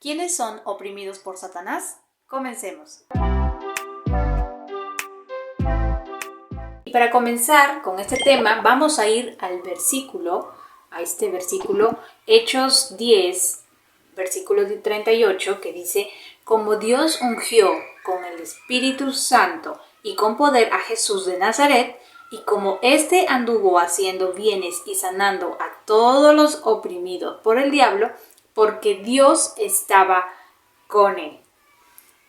¿Quiénes son oprimidos por Satanás? Comencemos. Y para comenzar con este tema, vamos a ir a este versículo, Hechos 10, versículo 38, que dice: como Dios ungió con el Espíritu Santo y con poder a Jesús de Nazaret, y como éste anduvo haciendo bienes y sanando a todos los oprimidos por el diablo, porque Dios estaba con él.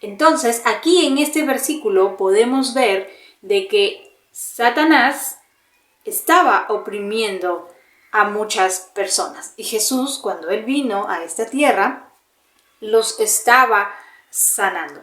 Entonces, aquí en este versículo podemos ver de que Satanás estaba oprimiendo a muchas personas. Y Jesús, cuando él vino a esta tierra, los estaba sanando.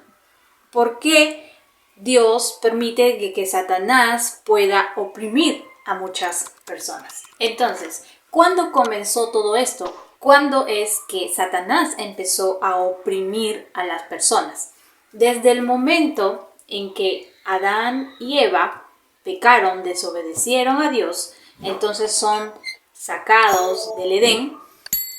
¿Por qué Dios permite que Satanás pueda oprimir a muchas personas? Entonces, ¿cuándo comenzó todo esto? ¿Cuándo es que Satanás empezó a oprimir a las personas? Desde el momento en que Adán y Eva pecaron, desobedecieron a Dios, entonces son sacados del Edén,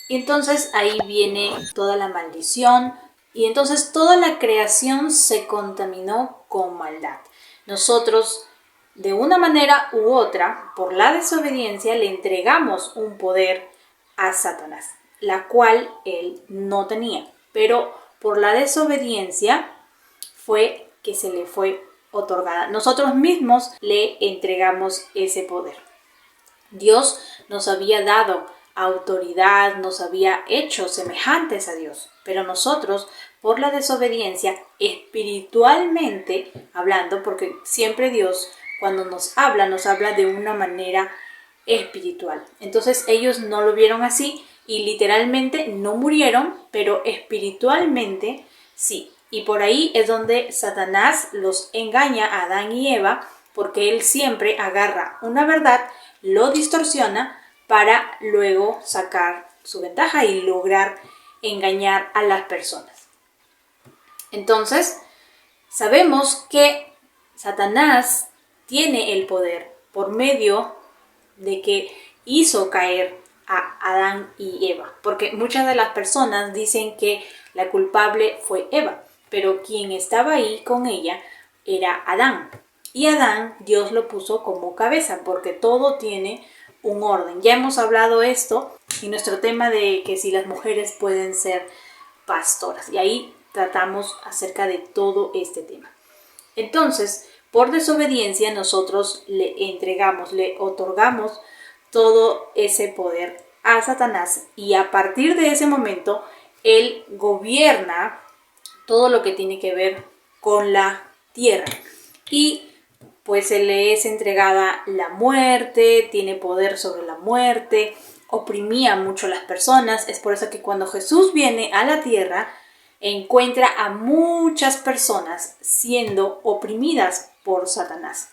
y entonces ahí viene toda la maldición, y entonces toda la creación se contaminó con maldad. Nosotros, de una manera u otra, por la desobediencia, le entregamos un poder a Satanás, la cual él no tenía. Pero por la desobediencia fue que se le fue otorgada. Nosotros mismos le entregamos ese poder. Dios nos había dado autoridad, nos había hecho semejantes a Dios, pero nosotros, por la desobediencia, espiritualmente hablando, porque siempre Dios, cuando nos habla de una manera espiritual. Entonces ellos no lo vieron así y literalmente no murieron, pero espiritualmente sí. Y por ahí es donde Satanás los engaña a Adán y Eva, porque él siempre agarra una verdad, lo distorsiona para luego sacar su ventaja y lograr engañar a las personas. Entonces, sabemos que Satanás tiene el poder por medio de que hizo caer a Adán y Eva, porque muchas de las personas dicen que la culpable fue Eva, pero quien estaba ahí con ella era Adán. Y Adán, Dios lo puso como cabeza, porque todo tiene un orden. Ya hemos hablado esto en nuestro tema de que si las mujeres pueden ser pastoras. Y ahí tratamos acerca de todo este tema. Entonces, por desobediencia nosotros le otorgamos todo ese poder a Satanás. Y a partir de ese momento, él gobierna todo lo que tiene que ver con la tierra. Y pues se le es entregada la muerte, tiene poder sobre la muerte, oprimía mucho a las personas. Es por eso que cuando Jesús viene a la tierra, encuentra a muchas personas siendo oprimidas por Satanás.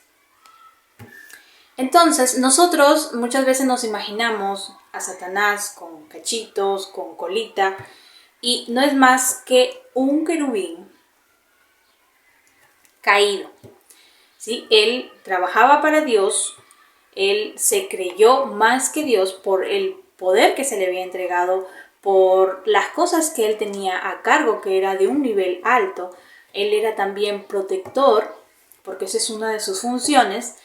Entonces, nosotros muchas veces nos imaginamos a Satanás con cachitos, con colita, y no es más que un querubín caído. ¿Sí? Él trabajaba para Dios, él se creyó más que Dios por el poder que se le había entregado, por las cosas que él tenía a cargo, que era de un nivel alto. Él era también protector, porque esa es una de sus funciones.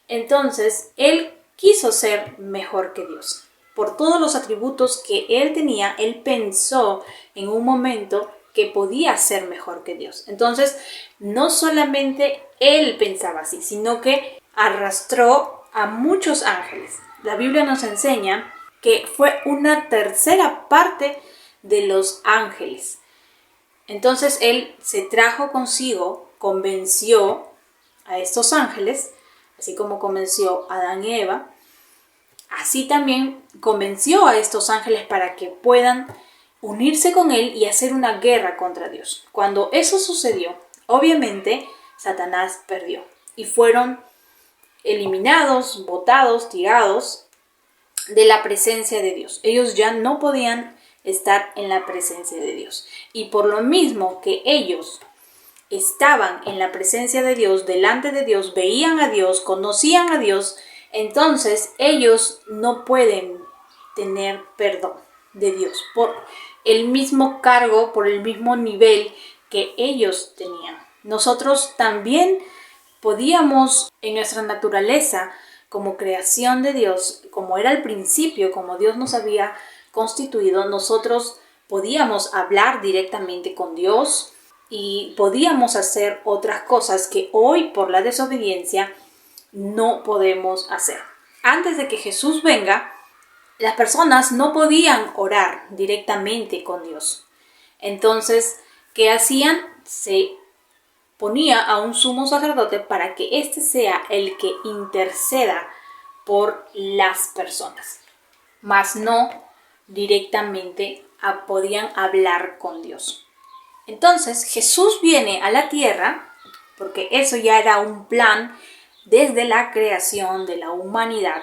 Entonces, él quiso ser mejor que Dios. Por todos los atributos que él tenía, él pensó en un momento que podía ser mejor que Dios. Entonces, no solamente él pensaba así, sino que arrastró a muchos ángeles. La Biblia nos enseña que fue una tercera parte de los ángeles. Entonces, él se trajo consigo, convenció a estos ángeles, así como convenció a Adán y Eva, así también convenció a estos ángeles para que puedan unirse con él y hacer una guerra contra Dios. Cuando eso sucedió, obviamente Satanás perdió y fueron eliminados, botados, tirados de la presencia de Dios. Ellos ya no podían estar en la presencia de Dios. Y por lo mismo que ellos estaban en la presencia de Dios, delante de Dios, veían a Dios, conocían a Dios, entonces ellos no pueden tener perdón de Dios. el mismo cargo, por el mismo nivel que ellos tenían. Nosotros también podíamos, en nuestra naturaleza, como creación de Dios, como era el principio, como Dios nos había constituido, nosotros podíamos hablar directamente con Dios y podíamos hacer otras cosas que hoy, por la desobediencia, no podemos hacer. Antes de que Jesús venga, las personas no podían orar directamente con Dios. Entonces, ¿qué hacían? Se ponía a un sumo sacerdote para que éste sea el que interceda por las personas, mas no directamente podían hablar con Dios. Entonces Jesús viene a la tierra, porque eso ya era un plan desde la creación de la humanidad,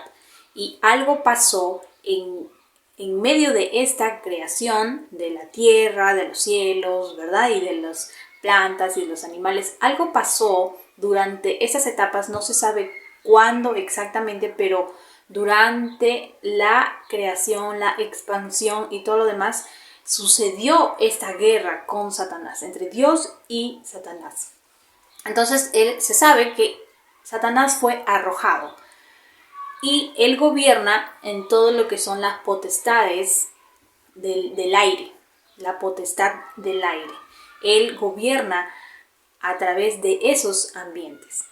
y algo pasó en medio de esta creación de la tierra, de los cielos, ¿verdad? Y de las plantas y de los animales. Algo pasó durante esas etapas, no se sabe cuándo exactamente, pero durante la creación, la expansión y todo lo demás, sucedió esta guerra con Satanás, entre Dios y Satanás. Entonces se sabe que Satanás fue arrojado y él gobierna en todo lo que son las potestades del aire, la potestad del aire. Él gobierna a través de esos ambientes.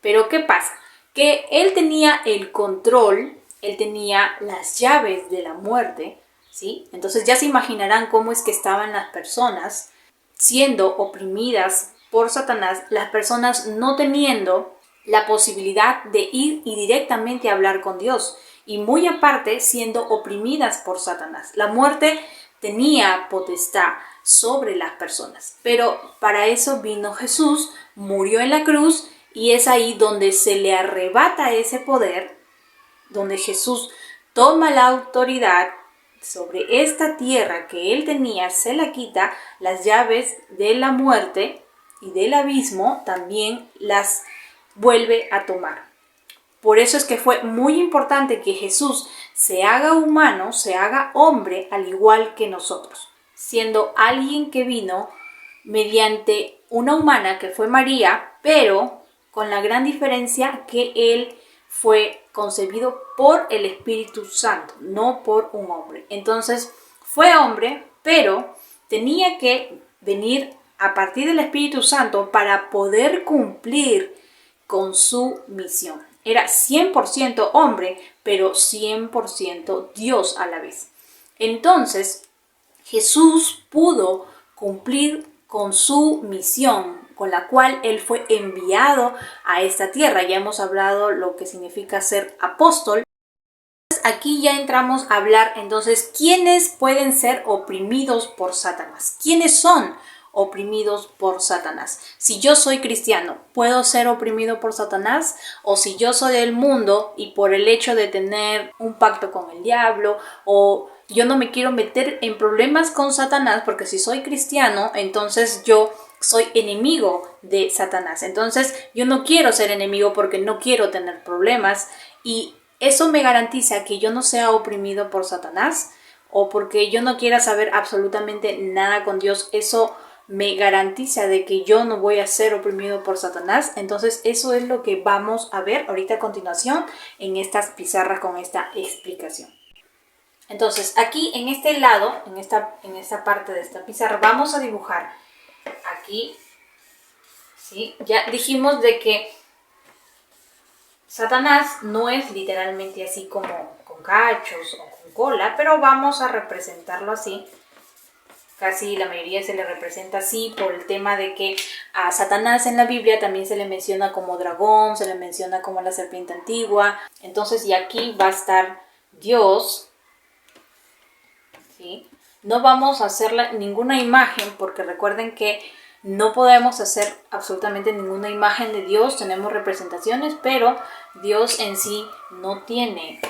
Pero ¿qué pasa? Que él tenía el control, él tenía las llaves de la muerte, ¿sí? Entonces ya se imaginarán cómo es que estaban las personas siendo oprimidas por Satanás, las personas no teniendo la posibilidad de ir y directamente hablar con Dios, y muy aparte siendo oprimidas por Satanás. La muerte tenía potestad sobre las personas, pero para eso vino Jesús, murió en la cruz, y es ahí donde se le arrebata ese poder, donde Jesús toma la autoridad sobre esta tierra que él tenía, se la quita, las llaves de la muerte y del abismo también las vuelve a tomar. Por eso es que fue muy importante que Jesús se haga humano, se haga hombre al igual que nosotros, siendo alguien que vino mediante una humana que fue María, pero con la gran diferencia que él fue concebido por el Espíritu Santo, no por un hombre. Entonces fue hombre, pero tenía que venir a partir del Espíritu Santo para poder cumplir con su misión. Era 100% hombre, pero 100% Dios a la vez. Entonces, Jesús pudo cumplir con su misión, con la cual él fue enviado a esta tierra. Ya hemos hablado lo que significa ser apóstol. Aquí ya entramos a hablar entonces quiénes pueden ser oprimidos por Satanás. ¿Quiénes son oprimidos por Satanás? Si yo soy cristiano, ¿puedo ser oprimido por Satanás? O si yo soy del mundo y por el hecho de tener un pacto con el diablo, o yo no me quiero meter en problemas con Satanás, porque si soy cristiano, entonces yo soy enemigo de Satanás. Entonces yo no quiero ser enemigo porque no quiero tener problemas, y eso me garantiza que yo no sea oprimido por Satanás, o porque yo no quiera saber absolutamente nada con Dios. Eso me garantiza de que yo no voy a ser oprimido por Satanás. Entonces eso es lo que vamos a ver ahorita a continuación en estas pizarras con esta explicación. Entonces aquí en este lado, en esta parte de esta pizarra, vamos a dibujar aquí, ¿sí? Ya dijimos de que Satanás no es literalmente así como con cachos o con cola, pero vamos a representarlo así. Casi la mayoría se le representa así por el tema de que a Satanás en la Biblia también se le menciona como dragón, se le menciona como la serpiente antigua. Entonces, y aquí va a estar Dios, ¿sí? No vamos a hacer ninguna imagen, porque recuerden que no podemos hacer absolutamente ninguna imagen de Dios. Tenemos representaciones, pero Dios en sí no tiene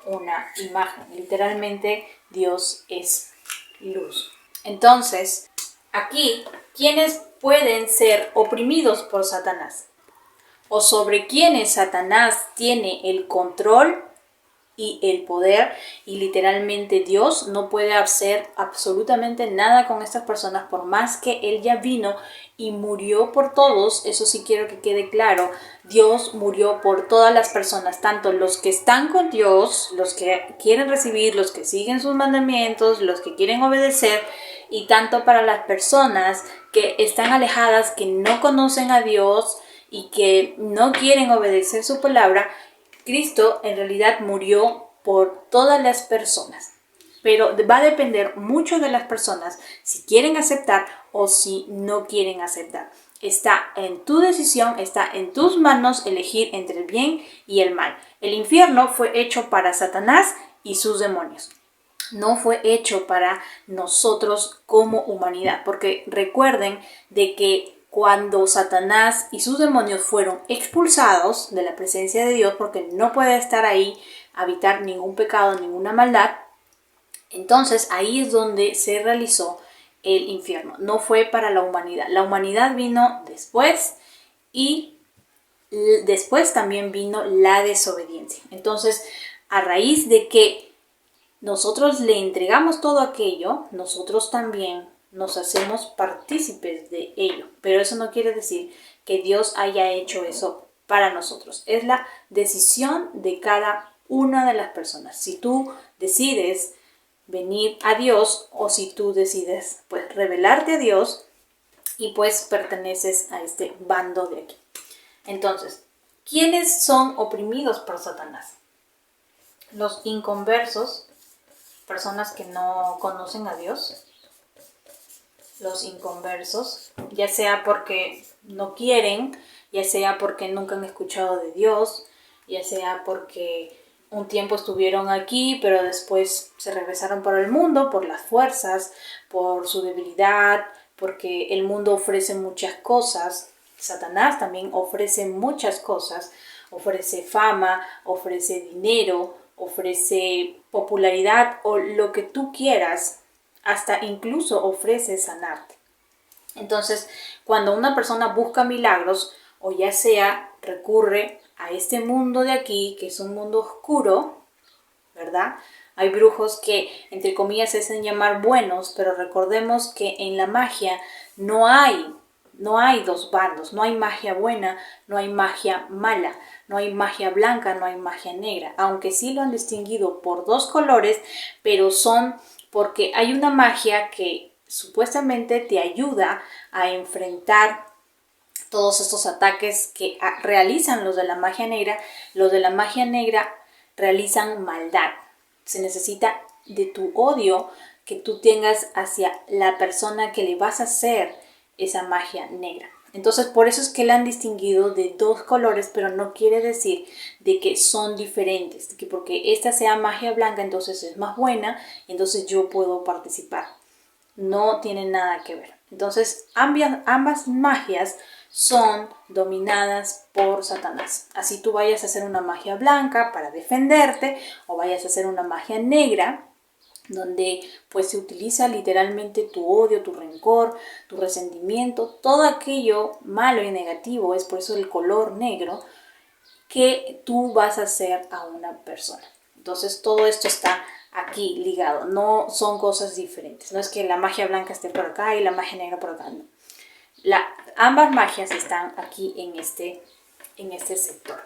una imagen. Literalmente Dios es luz. Entonces, aquí, ¿quiénes pueden ser oprimidos por Satanás? O sobre quienes Satanás tiene el control, y el poder, y literalmente Dios no puede hacer absolutamente nada con estas personas por más que Él ya vino y murió por todos. Eso sí quiero que quede claro. Dios murió por todas las personas, tanto los que están con Dios, los que quieren recibir, los que siguen sus mandamientos, los que quieren obedecer, y tanto para las personas que están alejadas, que no conocen a Dios y que no quieren obedecer su palabra. Cristo en realidad murió por todas las personas, pero va a depender mucho de las personas si quieren aceptar o si no quieren aceptar. Está en tu decisión, está en tus manos elegir entre el bien y el mal. El infierno fue hecho para Satanás y sus demonios. No fue hecho para nosotros como humanidad, porque recuerden de que cuando Satanás y sus demonios fueron expulsados de la presencia de Dios, porque no puede estar ahí, habitar ningún pecado, ninguna maldad, entonces ahí es donde se realizó el infierno. No fue para la humanidad. La humanidad vino después y después también vino la desobediencia. Entonces, a raíz de que nosotros le entregamos todo aquello, nosotros también nos hacemos partícipes de ello. Pero eso no quiere decir que Dios haya hecho eso para nosotros. Es la decisión de cada una de las personas. Si tú decides venir a Dios o si tú decides pues rebelarte a Dios y pues perteneces a este bando de aquí. Entonces, ¿quiénes son oprimidos por Satanás? Los inconversos, personas que no conocen a Dios, los inconversos, ya sea porque no quieren, ya sea porque nunca han escuchado de Dios, ya sea porque un tiempo estuvieron aquí, pero después se regresaron por el mundo, por las fuerzas, por su debilidad, porque el mundo ofrece muchas cosas. Satanás también ofrece muchas cosas, ofrece fama, ofrece dinero, ofrece popularidad o lo que tú quieras, hasta incluso ofrece sanarte. Entonces, cuando una persona busca milagros, o ya sea recurre a este mundo de aquí, que es un mundo oscuro, ¿verdad? Hay brujos que, entre comillas, se hacen llamar buenos, pero recordemos que en la magia no hay dos bandos, no hay magia buena, no hay magia mala, no hay magia blanca, no hay magia negra, aunque sí lo han distinguido por dos colores, pero son porque hay una magia que supuestamente te ayuda a enfrentar todos estos ataques que realizan los de la magia negra. Los de la magia negra realizan maldad. Se necesita de tu odio que tú tengas hacia la persona que le vas a hacer esa magia negra. Entonces, por eso es que la han distinguido de dos colores, pero no quiere decir de que son diferentes, de que porque esta sea magia blanca, entonces es más buena, entonces yo puedo participar. No tiene nada que ver. Entonces, ambas magias son dominadas por Satanás. Así tú vayas a hacer una magia blanca para defenderte o vayas a hacer una magia negra donde pues se utiliza literalmente tu odio, tu rencor, tu resentimiento, todo aquello malo y negativo, es por eso el color negro que tú vas a hacer a una persona. Entonces todo esto está aquí ligado, no son cosas diferentes, no es que la magia blanca esté por acá y la magia negra por acá, no. Ambas magias están aquí en este sector.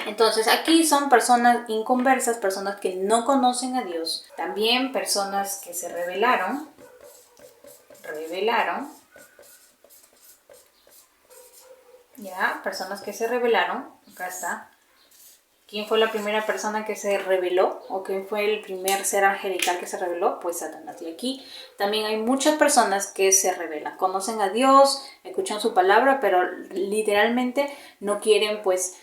Entonces aquí son personas inconversas, personas que no conocen a Dios, también personas que se rebelaron, ya, personas que se rebelaron, acá está. ¿Quién fue la primera persona que se rebeló? ¿O quién fue el primer ser angelical que se rebeló? Pues Satanás. Y aquí también hay muchas personas que se rebelan. Conocen a Dios, escuchan su palabra, pero literalmente no quieren pues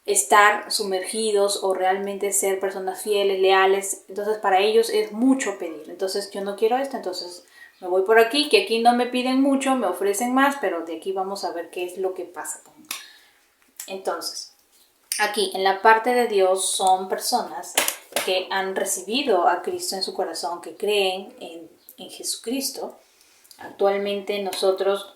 estar sumergidos o realmente ser personas fieles, leales. Entonces para ellos es mucho pedir. Entonces yo no quiero esto, entonces me voy por aquí, que aquí no me piden mucho, me ofrecen más, pero de aquí vamos a ver qué es lo que pasa. Entonces, aquí en la parte de Dios son personas que han recibido a Cristo en su corazón, que creen en Jesucristo. Actualmente nosotros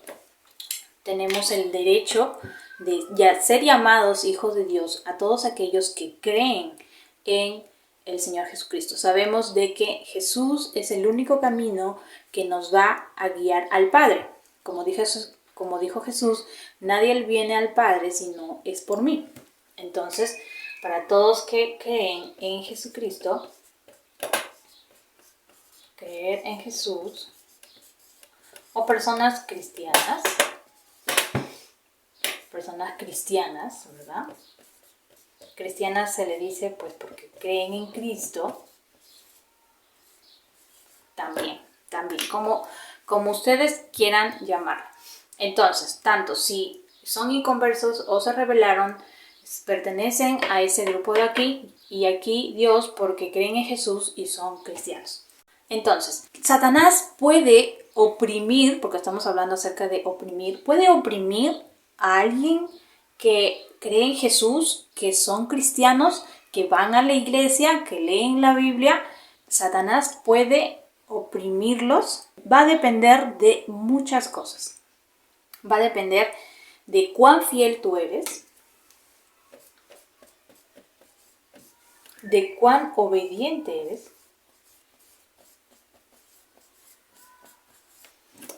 tenemos el derecho de ser llamados hijos de Dios a todos aquellos que creen en el Señor Jesucristo. Sabemos de que Jesús es el único camino que nos va a guiar al Padre. Como dijo Jesús, nadie viene al Padre si no es por mí. Entonces, para todos que creen en Jesucristo, creer en Jesús, o personas cristianas, ¿verdad? Cristianas se le dice pues porque creen en Cristo, también, como ustedes quieran llamar. Entonces, tanto si son inconversos o se rebelaron, pertenecen a ese grupo de aquí, y aquí Dios porque creen en Jesús y son cristianos. Entonces, Satanás puede oprimir, porque estamos hablando acerca de oprimir, puede oprimir a alguien que cree en Jesús, que son cristianos, que van a la iglesia, que leen la Biblia. Satanás puede oprimirlos. Va a depender de muchas cosas. Va a depender de cuán fiel tú eres, de cuán obediente eres.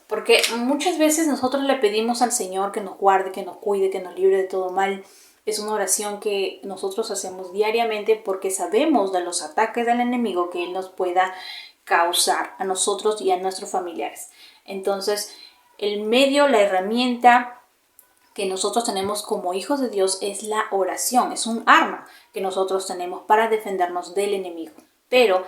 Porque muchas veces nosotros le pedimos al Señor que nos guarde, que nos cuide, que nos libre de todo mal. Es una oración que nosotros hacemos diariamente porque sabemos de los ataques del enemigo que Él nos pueda causar a nosotros y a nuestros familiares. Entonces, el medio, la herramienta que nosotros tenemos como hijos de Dios es la oración. Es un arma que nosotros tenemos para defendernos del enemigo. Pero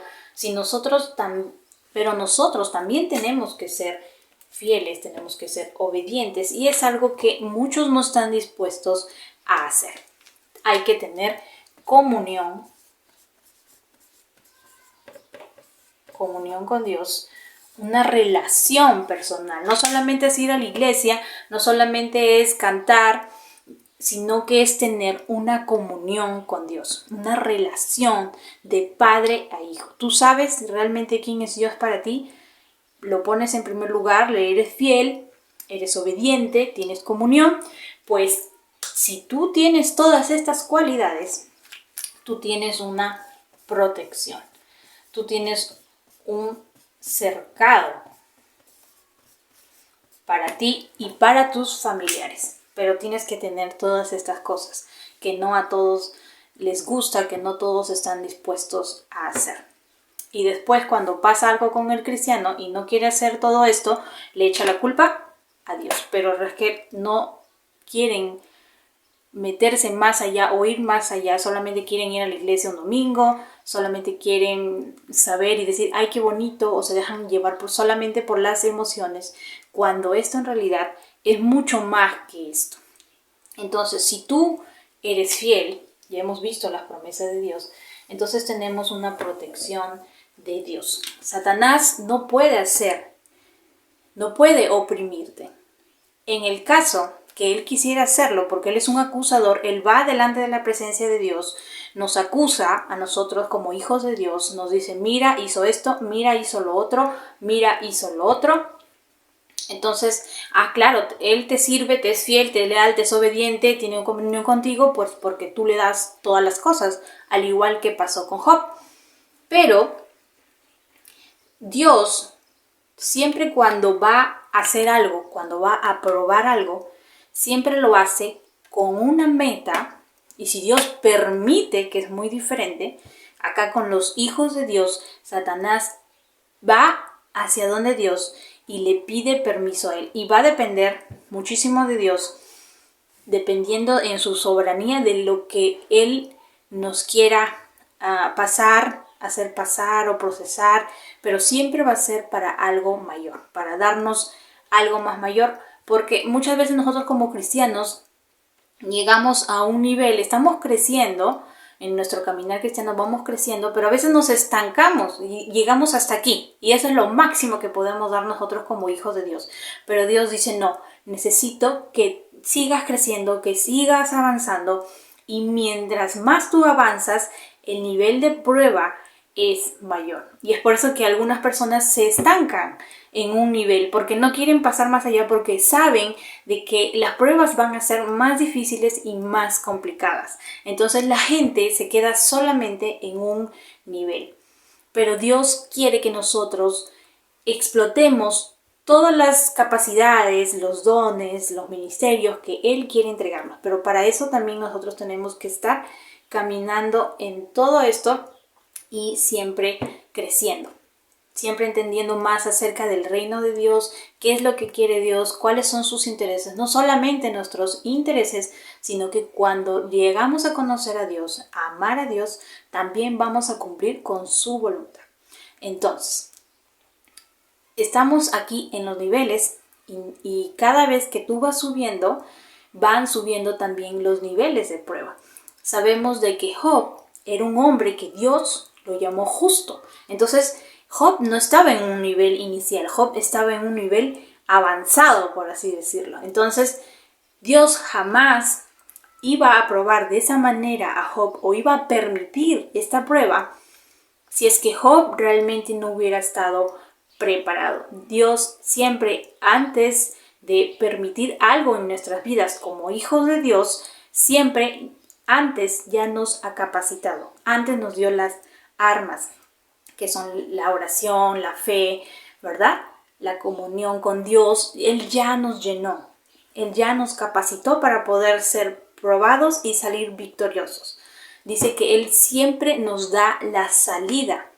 nosotros también tenemos que ser fieles, tenemos que ser obedientes, y es algo que muchos no están dispuestos a hacer. Hay que tener comunión con Dios, una relación personal. No solamente es ir a la iglesia, no solamente es cantar, sino que es tener una comunión con Dios, una relación de padre a hijo. Tú sabes realmente quién es Dios para ti, lo pones en primer lugar, le eres fiel, eres obediente, tienes comunión. Pues si tú tienes todas estas cualidades, tú tienes una protección, tú tienes un cercado para ti y para tus familiares. Pero tienes que tener todas estas cosas que no a todos les gusta, que no todos están dispuestos a hacer. Y después, cuando pasa algo con el cristiano y no quiere hacer todo esto, le echa la culpa a Dios. Pero es que no quieren meterse más allá o ir más allá, solamente quieren ir a la iglesia un domingo, solamente quieren saber y decir, ay, qué bonito, o se dejan llevar solamente por las emociones, cuando esto en realidad es mucho más que esto. Entonces, si tú eres fiel, ya hemos visto las promesas de Dios, entonces tenemos una protección de Dios. Satanás no puede oprimirte. En el caso que él quisiera hacerlo, porque él es un acusador, él va delante de la presencia de Dios, nos acusa a nosotros como hijos de Dios, nos dice, mira, hizo esto, mira, hizo lo otro, mira, hizo lo otro. Entonces, claro, él te sirve, te es fiel, te es leal, te es obediente, tiene una comunión contigo, pues porque tú le das todas las cosas, al igual que pasó con Job. Pero Dios, siempre cuando va a hacer algo, cuando va a probar algo, siempre lo hace con una meta. Y si Dios permite, que es muy diferente, acá con los hijos de Dios, Satanás va hacia donde Dios y le pide permiso a él. Y va a depender muchísimo de Dios, dependiendo en su soberanía de lo que él nos quiera hacer pasar o procesar, pero siempre va a ser para algo mayor, para darnos algo más mayor, porque muchas veces nosotros como cristianos llegamos a un nivel, estamos creciendo, en nuestro caminar cristiano vamos creciendo, pero a veces nos estancamos y llegamos hasta aquí, y eso es lo máximo que podemos dar nosotros como hijos de Dios. Pero Dios dice, no, necesito que sigas creciendo, que sigas avanzando, y mientras más tú avanzas, el nivel de prueba es mayor. Y es por eso que algunas personas se estancan en un nivel, porque no quieren pasar más allá, porque saben de que las pruebas van a ser más difíciles y más complicadas. Entonces la gente se queda solamente en un nivel. Pero Dios quiere que nosotros explotemos todas las capacidades, los dones, los ministerios que Él quiere entregarnos. Pero para eso también nosotros tenemos que estar caminando en todo esto y siempre creciendo. Siempre entendiendo más acerca del reino de Dios, qué es lo que quiere Dios, cuáles son sus intereses, no solamente nuestros intereses, sino que cuando llegamos a conocer a Dios, a amar a Dios, también vamos a cumplir con su voluntad. Entonces, estamos aquí en los niveles y cada vez que tú vas subiendo, van subiendo también los niveles de prueba. Sabemos de que Job era un hombre que Dios lo llamó justo. Entonces, Job no estaba en un nivel inicial, Job estaba en un nivel avanzado, por así decirlo. Entonces, Dios jamás iba a probar de esa manera a Job o iba a permitir esta prueba si es que Job realmente no hubiera estado preparado. Dios siempre, antes de permitir algo en nuestras vidas como hijos de Dios, siempre antes ya nos ha capacitado, antes nos dio las armas, que son la oración, la fe, ¿verdad? La comunión con Dios. Él ya nos llenó, Él ya nos capacitó para poder ser probados y salir victoriosos. Dice que Él siempre nos da la salida,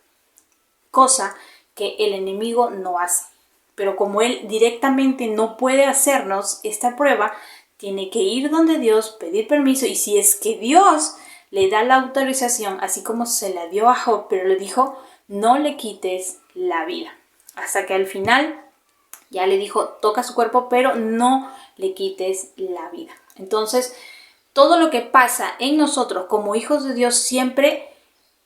cosa que el enemigo no hace. Pero como Él directamente no puede hacernos esta prueba, tiene que ir donde Dios, pedir permiso, y si es que Dios le da la autorización, así como se la dio a Job, pero le dijo, no le quites la vida. Hasta que al final ya le dijo, toca su cuerpo, pero no le quites la vida. Entonces, todo lo que pasa en nosotros como hijos de Dios siempre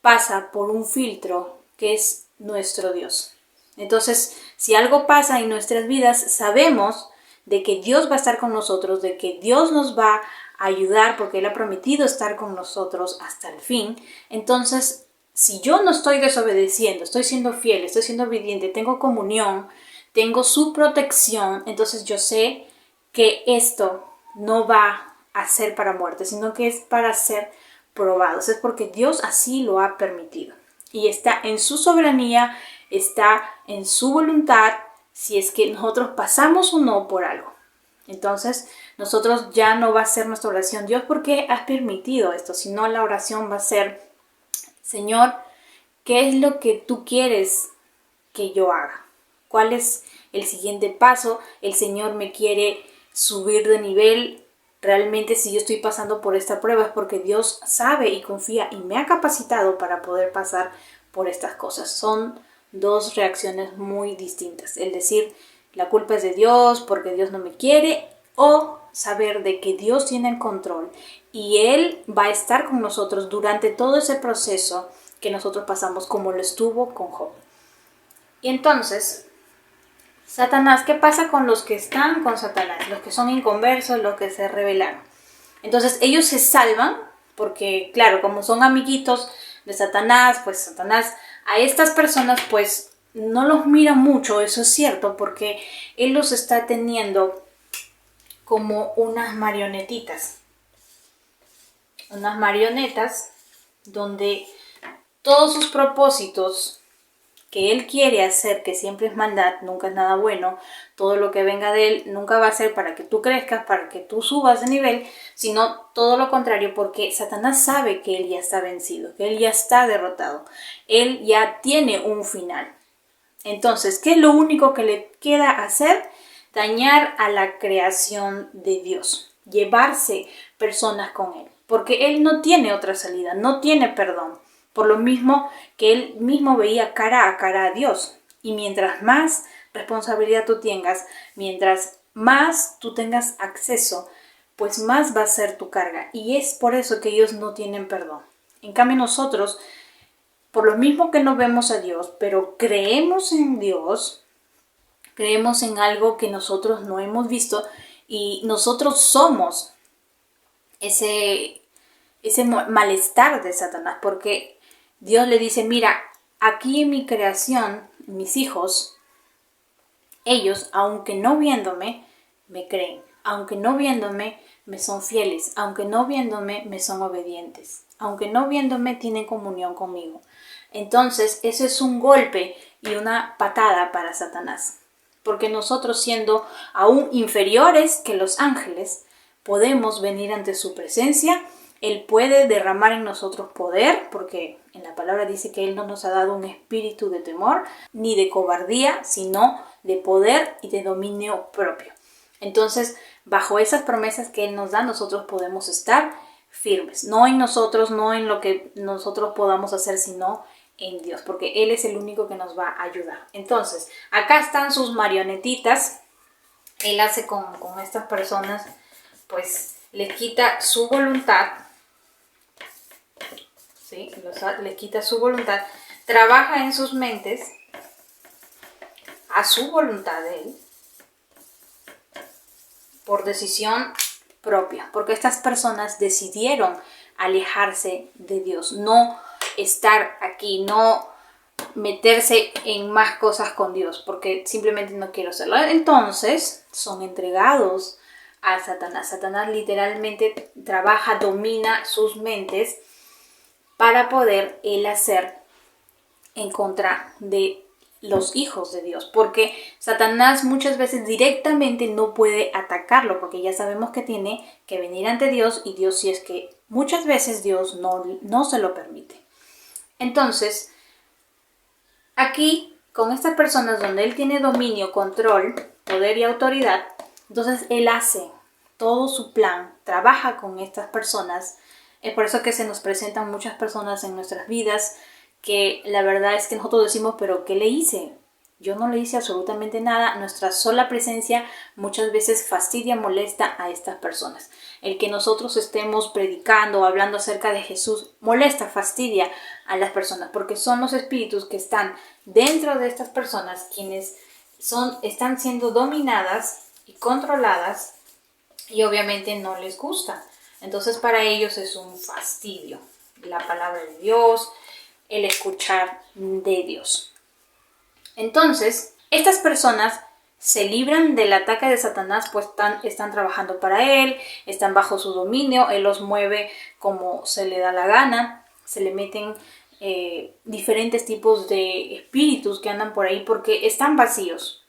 pasa por un filtro que es nuestro Dios. Entonces, si algo pasa en nuestras vidas, sabemos de que Dios va a estar con nosotros, de que Dios nos va a ayudar porque Él ha prometido estar con nosotros hasta el fin. Entonces, si yo no estoy desobedeciendo, estoy siendo fiel, estoy siendo obediente, tengo comunión, tengo su protección, entonces yo sé que esto no va a ser para muerte, sino que es para ser probados. Es porque Dios así lo ha permitido. Y está en su soberanía, está en su voluntad, si es que nosotros pasamos o no por algo. Entonces, nosotros ya no va a ser nuestra oración, Dios, ¿por qué has permitido esto? Sino la oración va a ser, Señor, ¿qué es lo que tú quieres que yo haga? ¿Cuál es el siguiente paso? El Señor me quiere subir de nivel. Realmente si yo estoy pasando por esta prueba es porque Dios sabe y confía y me ha capacitado para poder pasar por estas cosas. Son dos reacciones muy distintas. El decir, la culpa es de Dios porque Dios no me quiere, o saber de que Dios tiene el control y Él va a estar con nosotros durante todo ese proceso que nosotros pasamos, como lo estuvo con Job. Y entonces, Satanás, ¿qué pasa con los que están con Satanás? Los que son inconversos, los que se rebelaron. Entonces ellos se salvan porque, claro, como son amiguitos de Satanás, pues Satanás a estas personas pues no los mira mucho, eso es cierto, porque él los está teniendo como unas marionetitas. Unas marionetas donde todos sus propósitos que él quiere hacer, que siempre es maldad, nunca es nada bueno, todo lo que venga de él nunca va a ser para que tú crezcas, para que tú subas de nivel, sino todo lo contrario, porque Satanás sabe que él ya está vencido, que él ya está derrotado, él ya tiene un final. Entonces, ¿qué es lo único que le queda hacer? Dañar a la creación de Dios, llevarse personas con él, porque él no tiene otra salida, no tiene perdón. Por lo mismo que él mismo veía cara a Dios. Y mientras más responsabilidad tú tengas, mientras más tú tengas acceso, pues más va a ser tu carga. Y es por eso que ellos no tienen perdón. En cambio nosotros, por lo mismo que no vemos a Dios, pero creemos en Dios, creemos en algo que nosotros no hemos visto y nosotros somos ese malestar de Satanás, porque Dios le dice, mira, aquí en mi creación, mis hijos, ellos, aunque no viéndome, me creen. Aunque no viéndome, me son fieles. Aunque no viéndome, me son obedientes. Aunque no viéndome, tienen comunión conmigo. Entonces, eso es un golpe y una patada para Satanás. Porque nosotros, siendo aún inferiores que los ángeles, podemos venir ante su presencia. Él puede derramar en nosotros poder, porque en la palabra dice que Él no nos ha dado un espíritu de temor ni de cobardía, sino de poder y de dominio propio. Entonces, bajo esas promesas que Él nos da, nosotros podemos estar firmes. No en nosotros, no en lo que nosotros podamos hacer, sino en Dios, porque Él es el único que nos va a ayudar. Entonces, acá están sus marionetitas. Él hace con estas personas, pues les quita su voluntad. ¿Sí? Les quita su voluntad. Trabaja en sus mentes a su voluntad de Él, por decisión propia, porque estas personas decidieron alejarse de Dios, no estar aquí, no meterse en más cosas con Dios, porque simplemente no quiero hacerlo. Entonces son entregados a Satanás. Satanás literalmente trabaja, domina sus mentes para poder él hacer en contra de los hijos de Dios, porque Satanás muchas veces directamente no puede atacarlo, porque ya sabemos que tiene que venir ante Dios, y Dios, si es que muchas veces Dios no se lo permite. Entonces, aquí, con estas personas donde Él tiene dominio, control, poder y autoridad, entonces Él hace todo su plan, trabaja con estas personas. Es por eso que se nos presentan muchas personas en nuestras vidas que la verdad es que nosotros decimos, pero ¿qué le hice? Yo no le hice absolutamente nada. Nuestra sola presencia muchas veces fastidia, molesta a estas personas. El que nosotros estemos predicando o hablando acerca de Jesús molesta, fastidia a las personas, porque son los espíritus que están dentro de estas personas quienes están siendo dominadas y controladas, y obviamente no les gusta. Entonces para ellos es un fastidio la palabra de Dios, el escuchar de Dios. Entonces, estas personas se libran del ataque de Satanás, pues están trabajando para él, están bajo su dominio, él los mueve como se le da la gana, se le meten diferentes tipos de espíritus que andan por ahí porque están vacíos,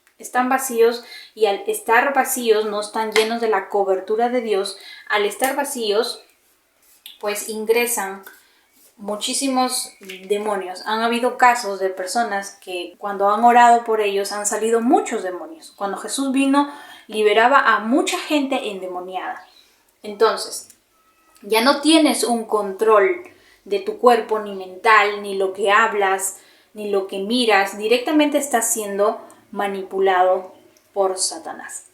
y al estar vacíos no están llenos de la cobertura de Dios. Al estar vacíos, pues ingresan muchísimos demonios. Han habido casos de personas que cuando han orado por ellos han salido muchos demonios. Cuando Jesús vino, liberaba a mucha gente endemoniada. Entonces, ya no tienes un control de tu cuerpo, ni mental, ni lo que hablas, ni lo que miras. Directamente estás siendo manipulado por Satanás.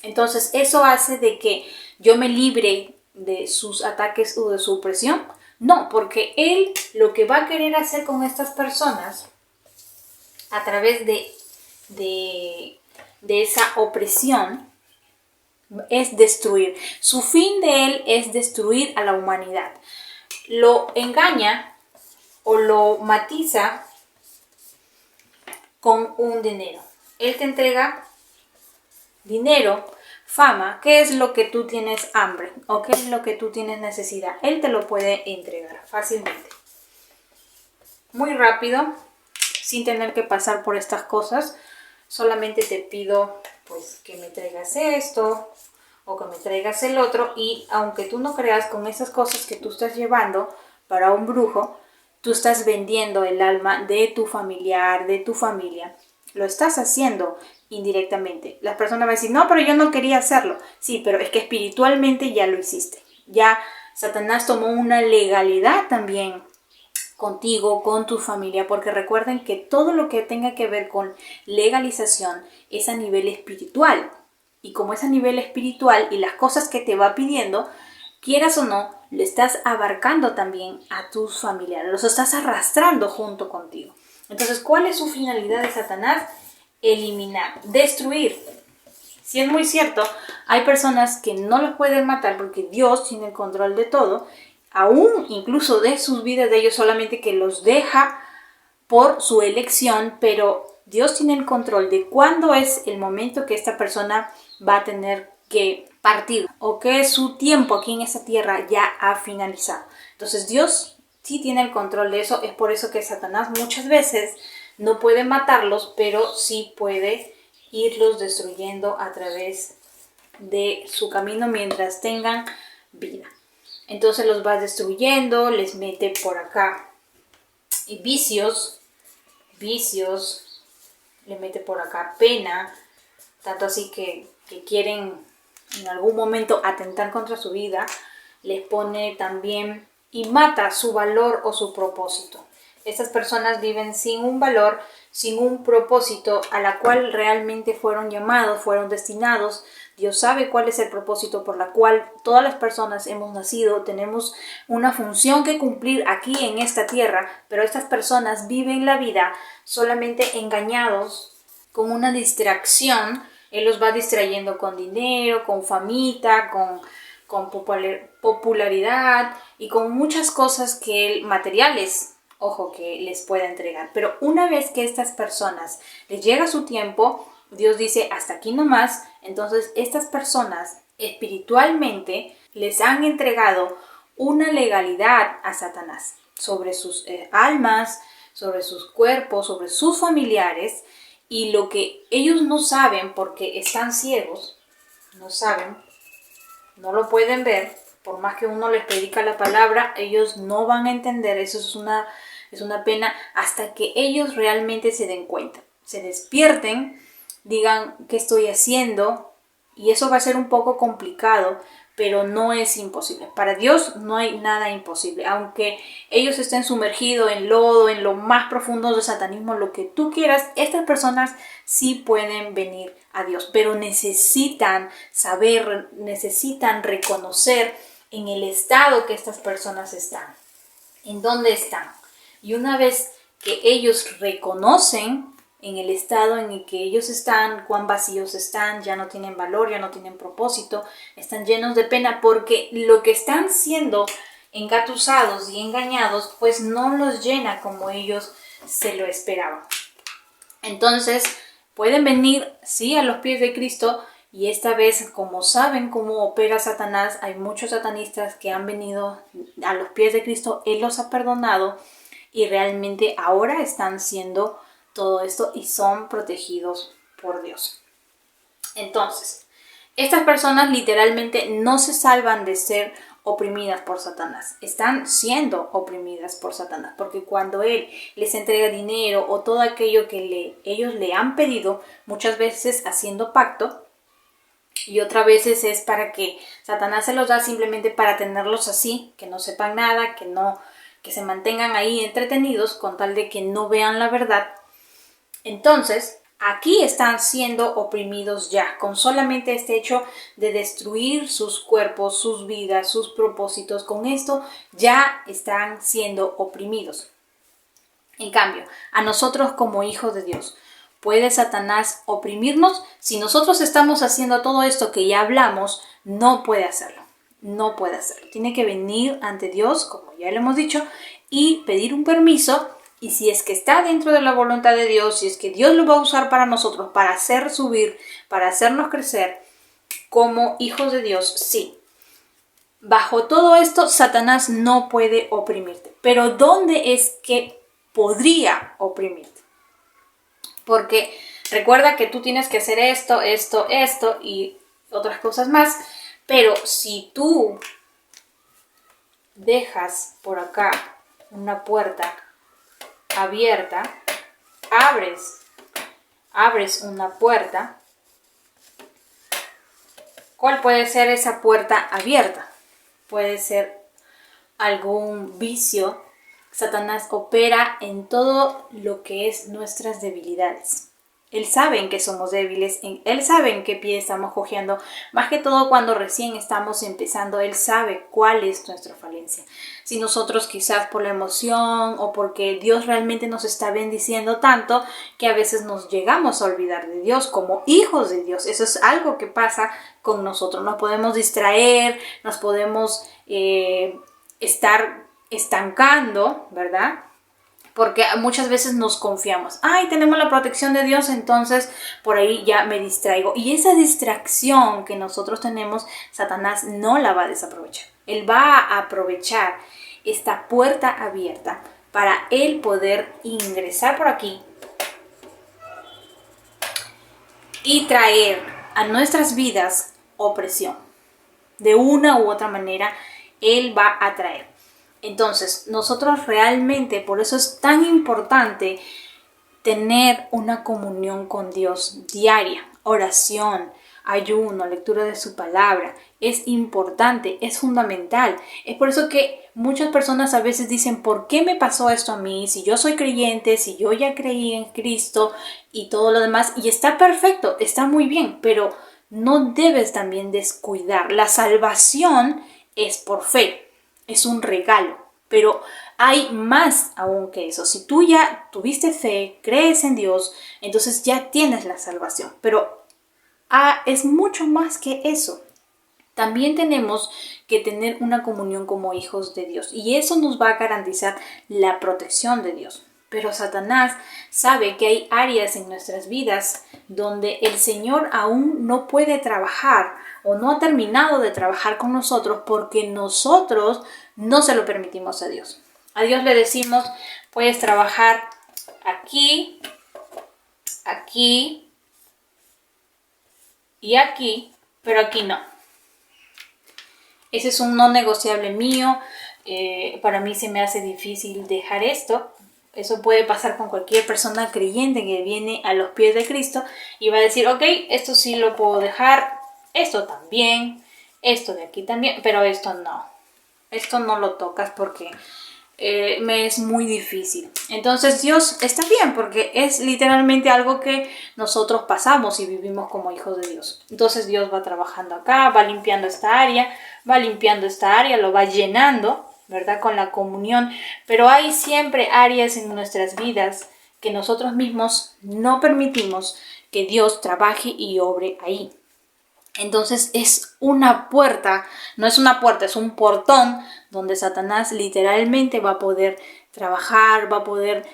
Entonces, eso hace de que yo me libre de sus ataques o de su opresión. No, porque él lo que va a querer hacer con estas personas a través de esa opresión es destruir. Su fin de él es destruir a la humanidad. Lo engaña o lo matiza con un dinero. Él te entrega dinero, fama. ¿Qué es lo que tú tienes hambre? ¿O qué es lo que tú tienes necesidad? Él te lo puede entregar fácilmente. Muy rápido, sin tener que pasar por estas cosas. Solamente te pido pues que me traigas esto o que me traigas el otro, y aunque tú no creas, con esas cosas que tú estás llevando para un brujo, tú estás vendiendo el alma de tu familiar, de tu familia. Lo estás haciendo indirectamente. Las personas van a decir, no, pero yo no quería hacerlo. Sí, pero es que espiritualmente ya lo hiciste. Ya Satanás tomó una legalidad también contigo, con tu familia, porque recuerden que todo lo que tenga que ver con legalización es a nivel espiritual. Y como es a nivel espiritual y las cosas que te va pidiendo, quieras o no, le estás abarcando también a tus familiares, los estás arrastrando junto contigo. Entonces, ¿cuál es su finalidad de Satanás? Eliminar, destruir. Si es muy cierto, hay personas que no los pueden matar porque Dios tiene el control de todo, aún incluso de sus vidas de ellos, solamente que los deja por su elección, pero Dios tiene el control de cuándo es el momento que esta persona va a tener que partir o que su tiempo aquí en esta tierra ya ha finalizado. Entonces Dios sí tiene el control de eso. Es por eso que Satanás muchas veces no puede matarlos, pero sí puede irlos destruyendo a través de su camino mientras tengan vida. Entonces los va destruyendo, les mete por acá y vicios, le mete por acá pena, tanto así que quieren en algún momento atentar contra su vida, les pone también y mata su valor o su propósito. Estas personas viven sin un valor, sin un propósito a la cual realmente fueron llamados, fueron destinados. Dios sabe cuál es el propósito por la cual todas las personas hemos nacido, tenemos una función que cumplir aquí en esta tierra, pero estas personas viven la vida solamente engañados con una distracción. Él los va distrayendo con dinero, con famita, con popularidad y con muchas cosas materiales, ojo, que les pueda entregar. Pero una vez que estas personas les llega su tiempo, Dios dice hasta aquí nomás. Entonces estas personas espiritualmente les han entregado una legalidad a Satanás sobre sus almas, sobre sus cuerpos, sobre sus familiares. Y lo que ellos no saben, porque están ciegos, no saben, no lo pueden ver, por más que uno les predica la palabra, ellos no van a entender. Eso es una pena hasta que ellos realmente se den cuenta, se despierten, digan qué estoy haciendo, y eso va a ser un poco complicado, pero no es imposible. Para Dios no hay nada imposible. Aunque ellos estén sumergidos en lodo, en lo más profundo del satanismo, lo que tú quieras, estas personas sí pueden venir a Dios. Pero necesitan saber, necesitan reconocer en el estado que estas personas están. En dónde están. Y una vez que ellos reconocen en el estado en el que ellos están, cuán vacíos están, ya no tienen valor, ya no tienen propósito, están llenos de pena porque lo que están siendo engatusados y engañados pues no los llena como ellos se lo esperaban. Entonces pueden venir sí a los pies de Cristo, y esta vez, como saben cómo opera Satanás, hay muchos satanistas que han venido a los pies de Cristo, Él los ha perdonado y realmente ahora están siendo todo esto y son protegidos por Dios. Entonces, estas personas literalmente no se salvan de ser oprimidas por Satanás. Están siendo oprimidas por Satanás, porque cuando Él les entrega dinero o todo aquello que ellos le han pedido, muchas veces haciendo pacto, y otras veces es para que Satanás se los da simplemente para tenerlos así, que no sepan nada, que se mantengan ahí entretenidos con tal de que no vean la verdad. Entonces, aquí están siendo oprimidos ya, con solamente este hecho de destruir sus cuerpos, sus vidas, sus propósitos. Con esto ya están siendo oprimidos. En cambio, a nosotros como hijos de Dios, ¿puede Satanás oprimirnos? Si nosotros estamos haciendo todo esto que ya hablamos, no puede hacerlo. No puede hacerlo. Tiene que venir ante Dios, como ya lo hemos dicho, y pedir un permiso. Y si es que está dentro de la voluntad de Dios, si es que Dios lo va a usar para nosotros, para hacer subir, para hacernos crecer como hijos de Dios, sí. Bajo todo esto, Satanás no puede oprimirte. Pero ¿dónde es que podría oprimirte? Porque recuerda que tú tienes que hacer esto y otras cosas más. Pero si tú dejas por acá una puerta abierta, abres una puerta, ¿cuál puede ser esa puerta abierta? Puede ser algún vicio. Satanás opera en todo lo que es nuestras debilidades. Él sabe en qué somos débiles, Él sabe en qué pie estamos cojeando. Más que todo cuando recién estamos empezando, Él sabe cuál es nuestra falencia. Si nosotros quizás por la emoción o porque Dios realmente nos está bendiciendo tanto que a veces nos llegamos a olvidar de Dios como hijos de Dios. Eso es algo que pasa con nosotros. Nos podemos distraer, nos podemos estar estancando, ¿verdad? Porque muchas veces nos confiamos. Ay, tenemos la protección de Dios, entonces por ahí ya me distraigo. Y esa distracción que nosotros tenemos, Satanás no la va a desaprovechar. Él va a aprovechar esta puerta abierta para él poder ingresar por aquí y traer a nuestras vidas opresión. De una u otra manera, él va a traer. Entonces, nosotros realmente, por eso es tan importante tener una comunión con Dios diaria, oración, ayuno, lectura de su palabra. Es importante, es fundamental. Es por eso que muchas personas a veces dicen, ¿por qué me pasó esto a mí? Si yo soy creyente, si yo ya creí en Cristo y todo lo demás. Y está perfecto, está muy bien, pero no debes también descuidar. La salvación es por fe, es un regalo, pero hay más aún que eso. Si tú ya tuviste fe, crees en Dios, entonces ya tienes la salvación. Pero es mucho más que eso. También tenemos que tener una comunión como hijos de Dios y eso nos va a garantizar la protección de Dios. Pero Satanás sabe que hay áreas en nuestras vidas donde el Señor aún no puede trabajar o no ha terminado de trabajar con nosotros porque nosotros no se lo permitimos a Dios. A Dios le decimos, puedes trabajar aquí, aquí y aquí, pero aquí no. Ese es un no negociable mío. Para mí se me hace difícil dejar esto. Eso puede pasar con cualquier persona creyente que viene a los pies de Cristo y va a decir, ok, esto sí lo puedo dejar, esto también, esto de aquí también, pero esto no. Esto no lo tocas porque me es muy difícil. Entonces Dios está bien porque es literalmente algo que nosotros pasamos y vivimos como hijos de Dios. Entonces Dios va trabajando acá, va limpiando esta área, lo va llenando, ¿verdad? Con la comunión. Pero hay siempre áreas en nuestras vidas que nosotros mismos no permitimos que Dios trabaje y obre ahí. Entonces es una puerta, no es una puerta, es un portón donde Satanás literalmente va a poder trabajar, va a poder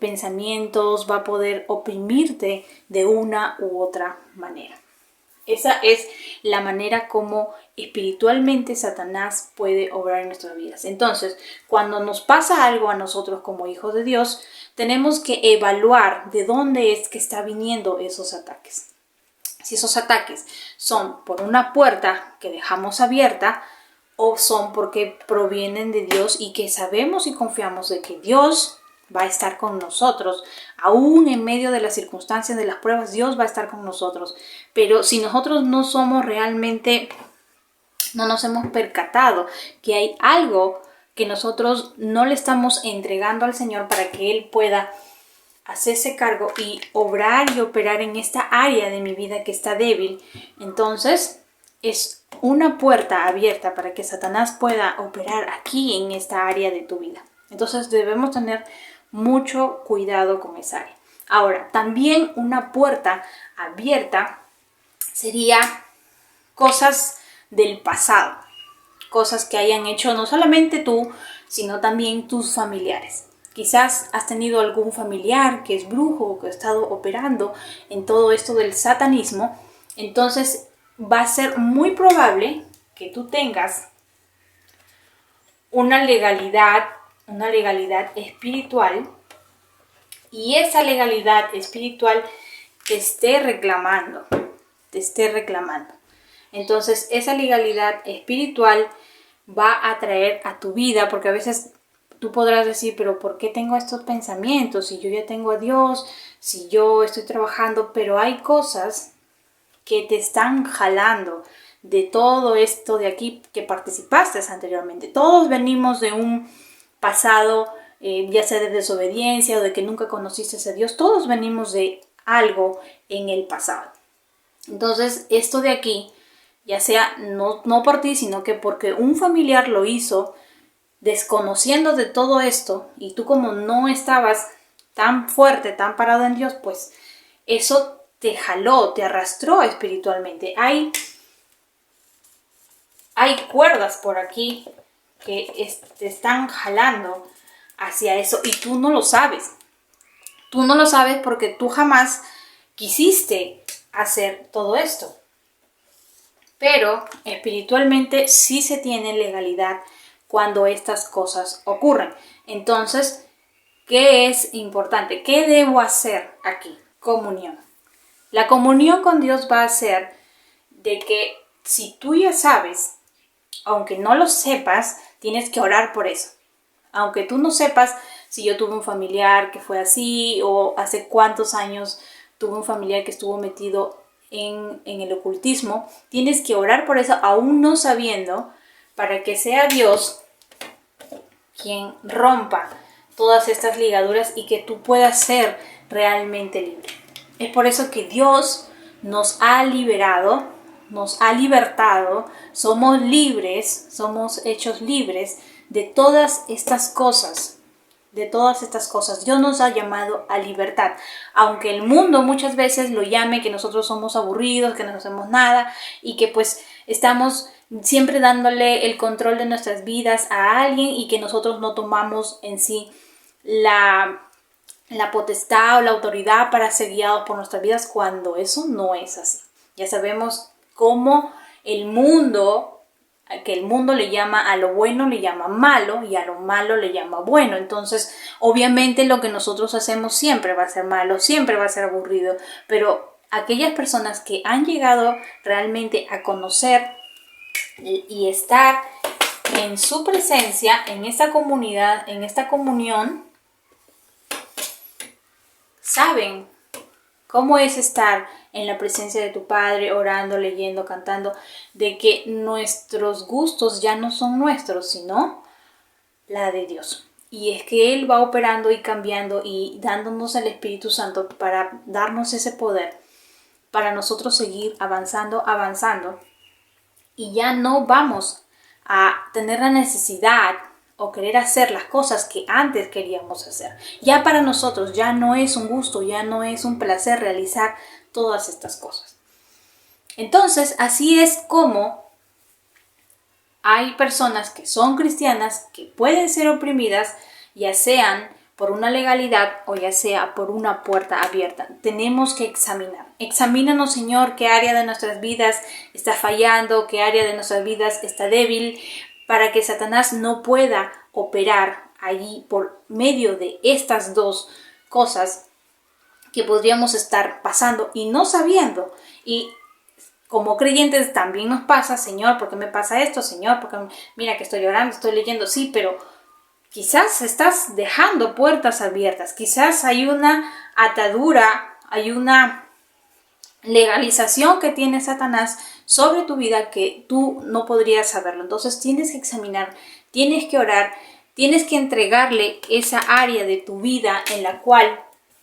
pensamientos, va a poder oprimirte de una u otra manera. Esa es la manera como espiritualmente Satanás puede obrar en nuestras vidas. Entonces, cuando nos pasa algo a nosotros como hijos de Dios, tenemos que evaluar de dónde es que está viniendo esos ataques. Si esos ataques son por una puerta que dejamos abierta o son porque provienen de Dios y que sabemos y confiamos de que Dios va a estar con nosotros, aún en medio de las circunstancias, de las pruebas, Dios va a estar con nosotros. Pero si nosotros no somos realmente, no nos hemos percatado que hay algo que nosotros no le estamos entregando al Señor para que Él pueda hacerse cargo y obrar y operar en esta área de mi vida que está débil, entonces es una puerta abierta para que Satanás pueda operar aquí en esta área de tu vida. Entonces debemos tener mucho cuidado con esa área. Ahora, también una puerta abierta sería cosas del pasado, cosas que hayan hecho no solamente tú, sino también tus familiares. Quizás has tenido algún familiar que es brujo o que ha estado operando en todo esto del satanismo. Entonces va a ser muy probable que tú tengas una legalidad espiritual y esa legalidad espiritual te esté reclamando. Entonces esa legalidad espiritual va a traer a tu vida, porque a veces tú podrás decir, pero ¿por qué tengo estos pensamientos? Si yo ya tengo a Dios, si yo estoy trabajando, pero hay cosas que te están jalando de todo esto de aquí que participaste anteriormente. Todos venimos de un pasado, ya sea de desobediencia o de que nunca conociste a Dios. Todos venimos de algo en el pasado. Entonces, esto de aquí, ya sea no por ti, sino que porque un familiar lo hizo, desconociendo de todo esto, y tú como no estabas tan fuerte, tan parado en Dios, pues eso te jaló, te arrastró espiritualmente. Hay cuerdas por aquí que te están jalando hacia eso y tú no lo sabes. Tú no lo sabes porque tú jamás quisiste hacer todo esto. Pero espiritualmente sí se tiene legalidad cuando estas cosas ocurren. Entonces, ¿qué es importante? ¿Qué debo hacer aquí? Comunión. La comunión con Dios va a ser de que si tú ya sabes, aunque no lo sepas, tienes que orar por eso. Aunque tú no sepas si yo tuve un familiar que fue así o hace cuántos años tuve un familiar que estuvo metido en el ocultismo, tienes que orar por eso aún no sabiendo, para que sea Dios quien rompa todas estas ligaduras y que tú puedas ser realmente libre. Es por eso que Dios nos ha liberado, nos ha libertado, somos libres, somos hechos libres de todas estas cosas. De todas estas cosas. Dios nos ha llamado a libertad. Aunque el mundo muchas veces lo llame que nosotros somos aburridos, que no hacemos nada y que pues estamos siempre dándole el control de nuestras vidas a alguien y que nosotros no tomamos en sí la potestad o la autoridad para ser guiados por nuestras vidas, cuando eso no es así. Ya sabemos cómo el mundo, que el mundo le llama a lo bueno, le llama malo, y a lo malo le llama bueno. Entonces, obviamente lo que nosotros hacemos siempre va a ser malo, siempre va a ser aburrido, pero aquellas personas que han llegado realmente a conocer y estar en su presencia, en esta comunidad, en esta comunión, saben cómo es estar en la presencia de tu Padre, orando, leyendo, cantando, de que nuestros gustos ya no son nuestros, sino la de Dios. Y es que Él va operando y cambiando y dándonos el Espíritu Santo para darnos ese poder, para nosotros seguir avanzando, y ya no vamos a tener la necesidad o querer hacer las cosas que antes queríamos hacer. Ya para nosotros ya no es un gusto, ya no es un placer realizar todas estas cosas. Entonces, así es como hay personas que son cristianas que pueden ser oprimidas, ya sean por una legalidad o ya sea por una puerta abierta. Tenemos que examinar. Examínanos, Señor, qué área de nuestras vidas está fallando, qué área de nuestras vidas está débil, para que Satanás no pueda operar allí por medio de estas dos cosas que podríamos estar pasando y no sabiendo. Y como creyentes también nos pasa: Señor, ¿por qué me pasa esto? Señor, porque mira que estoy llorando, estoy leyendo, sí, pero quizás estás dejando puertas abiertas, quizás hay una atadura, hay una legalización que tiene Satanás sobre tu vida que tú no podrías saberlo. Entonces tienes que examinar, tienes que orar, tienes que entregarle esa área de tu vida en la cual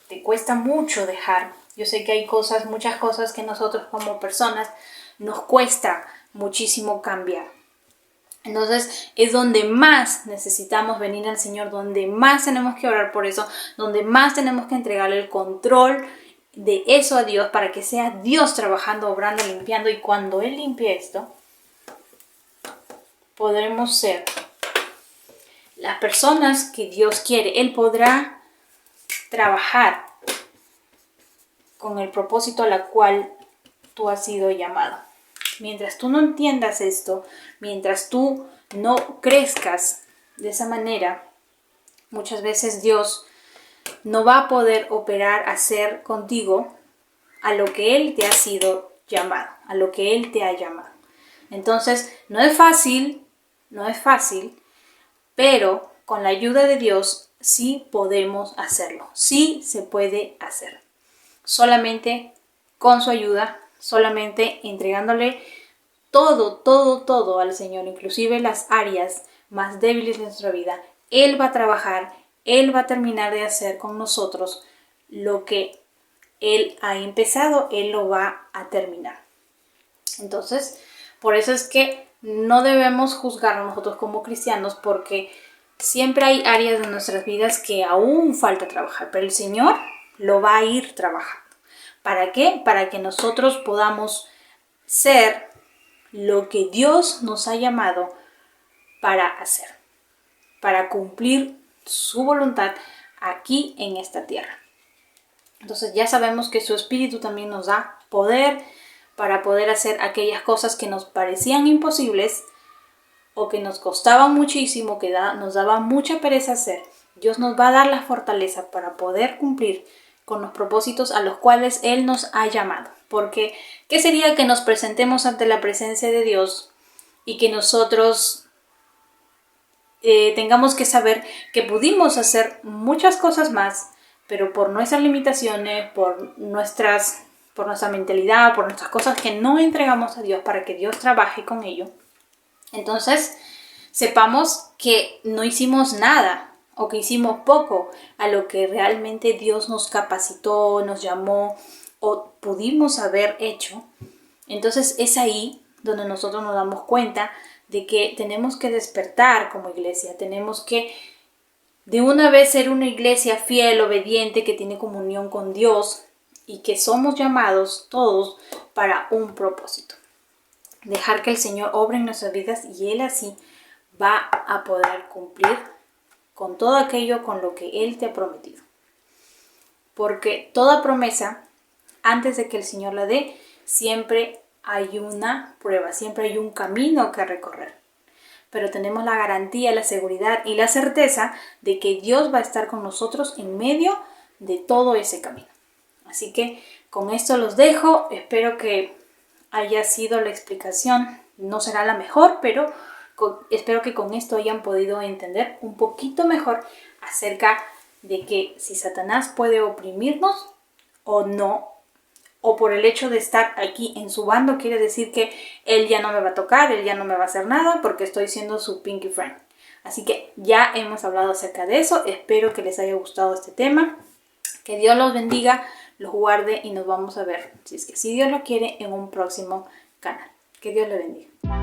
te cuesta mucho dejar. Yo sé que hay cosas, muchas cosas que nosotros como personas nos cuesta muchísimo cambiar. Entonces es donde más necesitamos venir al Señor, donde más tenemos que orar por eso, donde más tenemos que entregarle el control de eso a Dios, para que sea Dios trabajando, obrando, limpiando. Y cuando Él limpie esto, podremos ser las personas que Dios quiere. Él podrá trabajar con el propósito a la cual tú has sido llamado. Mientras tú no entiendas esto, mientras tú no crezcas de esa manera, muchas veces Dios no va a poder operar, hacer contigo a lo que Él te ha sido llamado, a lo que Él te ha llamado. Entonces, no es fácil, pero con la ayuda de Dios sí podemos hacerlo, sí se puede hacer. Solamente con su ayuda, solamente entregándole todo al Señor, inclusive las áreas más débiles de nuestra vida. Él va a trabajar, Él va a terminar de hacer con nosotros lo que Él ha empezado, Él lo va a terminar. Entonces, por eso es que no debemos juzgar a nosotros como cristianos, porque siempre hay áreas de nuestras vidas que aún falta trabajar, pero el Señor lo va a ir trabajando. ¿Para qué? Para que nosotros podamos ser lo que Dios nos ha llamado para hacer, para cumplir su voluntad aquí en esta tierra. Entonces ya sabemos que su Espíritu también nos da poder para poder hacer aquellas cosas que nos parecían imposibles o que nos costaban muchísimo, que nos daba mucha pereza hacer. Dios nos va a dar la fortaleza para poder cumplir con los propósitos a los cuales Él nos ha llamado. Porque, ¿qué sería que nos presentemos ante la presencia de Dios y que nosotros tengamos que saber que pudimos hacer muchas cosas más, pero por nuestras limitaciones, por nuestra mentalidad, por nuestras cosas que no entregamos a Dios para que Dios trabaje con ello? Entonces, sepamos que no hicimos nada o que hicimos poco a lo que realmente Dios nos capacitó, nos llamó o pudimos haber hecho. Entonces es ahí donde nosotros nos damos cuenta de que tenemos que despertar como iglesia, tenemos que de una vez ser una iglesia fiel, obediente, que tiene comunión con Dios y que somos llamados todos para un propósito. Dejar que el Señor obre en nuestras vidas y Él así va a poder cumplir con todo aquello con lo que Él te ha prometido. Porque toda promesa, antes de que el Señor la dé, siempre hay una prueba, siempre hay un camino que recorrer. Pero tenemos la garantía, la seguridad y la certeza de que Dios va a estar con nosotros en medio de todo ese camino. Así que con esto los dejo. Espero que haya sido la explicación. No será la mejor, pero espero que con esto hayan podido entender un poquito mejor acerca de que si Satanás puede oprimirnos o no, o por el hecho de estar aquí en su bando, quiere decir que él ya no me va a tocar, él ya no me va a hacer nada porque estoy siendo su pinky friend. Así que ya hemos hablado acerca de eso. Espero que les haya gustado este tema. Que Dios los bendiga, los guarde y nos vamos a ver, si es que así Dios lo quiere, en un próximo canal. Que Dios le bendiga.